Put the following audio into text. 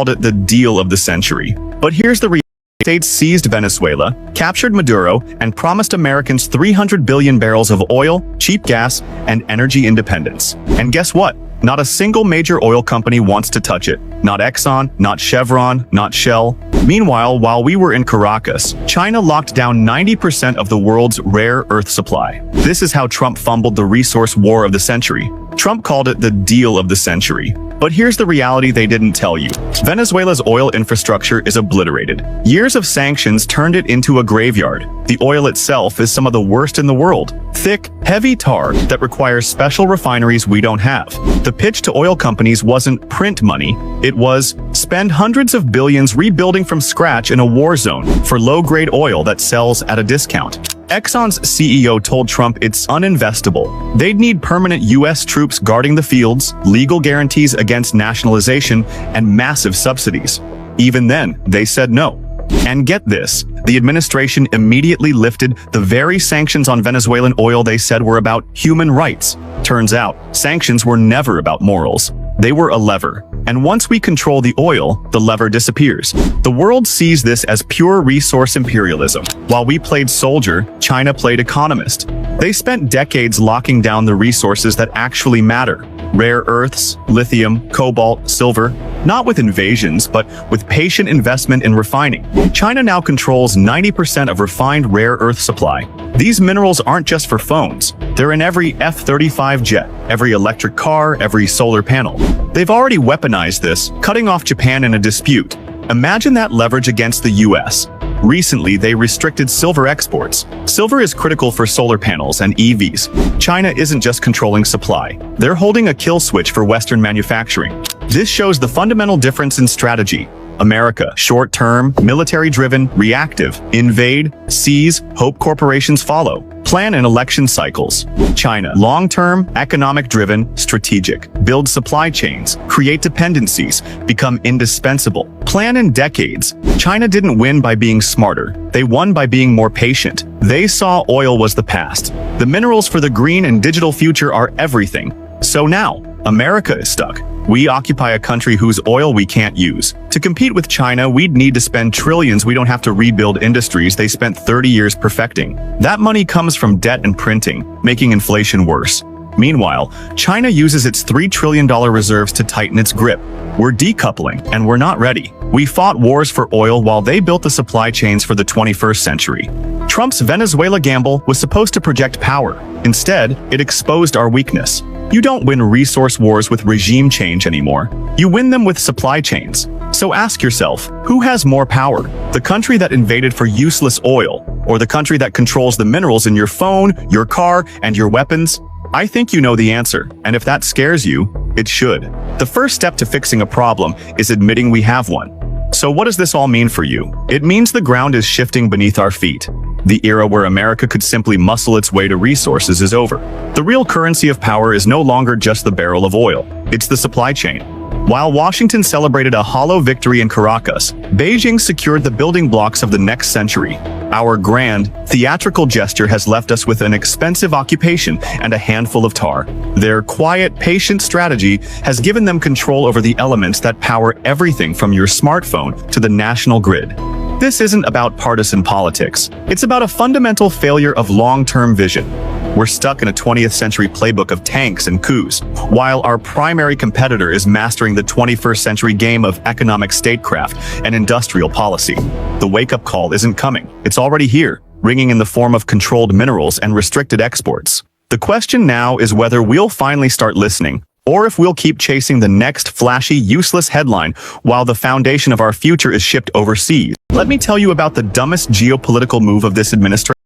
called it the deal of the century. But here's the reality. The States seized Venezuela, captured Maduro, and promised Americans 300 billion barrels of oil, cheap gas, and energy independence. And guess what? Not a single major oil company wants to touch it. Not Exxon, not Chevron, not Shell. Meanwhile, while we were in Caracas, China locked down 90% of the world's rare earth supply. This is how Trump fumbled the resource war of the century. Trump called it the deal of the century. But here's the reality they didn't tell you. Venezuela's oil infrastructure is obliterated. Years of sanctions turned it into a graveyard. The oil itself is some of the worst in the world. Thick, heavy tar that requires special refineries we don't have. The pitch to oil companies wasn't print money. It was spend hundreds of billions rebuilding from scratch in a war zone for low-grade oil that sells at a discount. Exxon's CEO told Trump it's uninvestable. They'd need permanent U.S. troops guarding the fields, legal guarantees against nationalization, and massive subsidies. Even then, they said no. And get this, the administration immediately lifted the very sanctions on Venezuelan oil they said were about human rights. Turns out, sanctions were never about morals. They were a lever. And once we control the oil, the lever disappears. The world sees this as pure resource imperialism. While we played soldier, China played economist. They spent decades locking down the resources that actually matter. Rare earths, lithium, cobalt, silver, not with invasions, but with patient investment in refining. China now controls 90% of refined rare earth supply. These minerals aren't just for phones. They're in every F-35 jet, every electric car, every solar panel. They've already weaponized this, cutting off Japan in a dispute. Imagine that leverage against the US. Recently, they restricted silver exports. Silver is critical for solar panels and EVs. China isn't just controlling supply. They're holding a kill switch for Western manufacturing. This shows the fundamental difference in strategy. America, short-term, military-driven, reactive, invade, seize, hope corporations follow. Plan in election cycles. China, long-term, economic-driven, strategic. Build supply chains, create dependencies, become indispensable. Plan in decades. China didn't win by being smarter. They won by being more patient. They saw oil was the past. The minerals for the green and digital future are everything. So now, America is stuck. We occupy a country whose oil we can't use. To compete with China, we'd need to spend trillions. We don't have to rebuild industries they spent 30 years perfecting. That money comes from debt and printing, making inflation worse. Meanwhile, China uses its $3 trillion reserves to tighten its grip. We're decoupling, and we're not ready. We fought wars for oil while they built the supply chains for the 21st century. Trump's Venezuela gamble was supposed to project power. Instead, it exposed our weakness. You don't win resource wars with regime change anymore. You win them with supply chains. So ask yourself, who has more power? The country that invaded for useless oil, or the country that controls the minerals in your phone, your car, and your weapons? I think you know the answer, and if that scares you, it should. The first step to fixing a problem is admitting we have one. So what does this all mean for you? It means the ground is shifting beneath our feet. The era where America could simply muscle its way to resources is over. The real currency of power is no longer just the barrel of oil. It's the supply chain. While Washington celebrated a hollow victory in Caracas, Beijing secured the building blocks of the next century. Our grand, theatrical gesture has left us with an expensive occupation and a handful of tar. Their quiet, patient strategy has given them control over the elements that power everything from your smartphone to the national grid. This isn't about partisan politics. It's about a fundamental failure of long-term vision. We're stuck in a 20th century playbook of tanks and coups, while our primary competitor is mastering the 21st century game of economic statecraft and industrial policy. The wake-up call isn't coming. It's already here, ringing in the form of controlled minerals and restricted exports. The question now is whether we'll finally start listening, or if we'll keep chasing the next flashy, useless headline while the foundation of our future is shipped overseas. Let me tell you about the dumbest geopolitical move of this administration.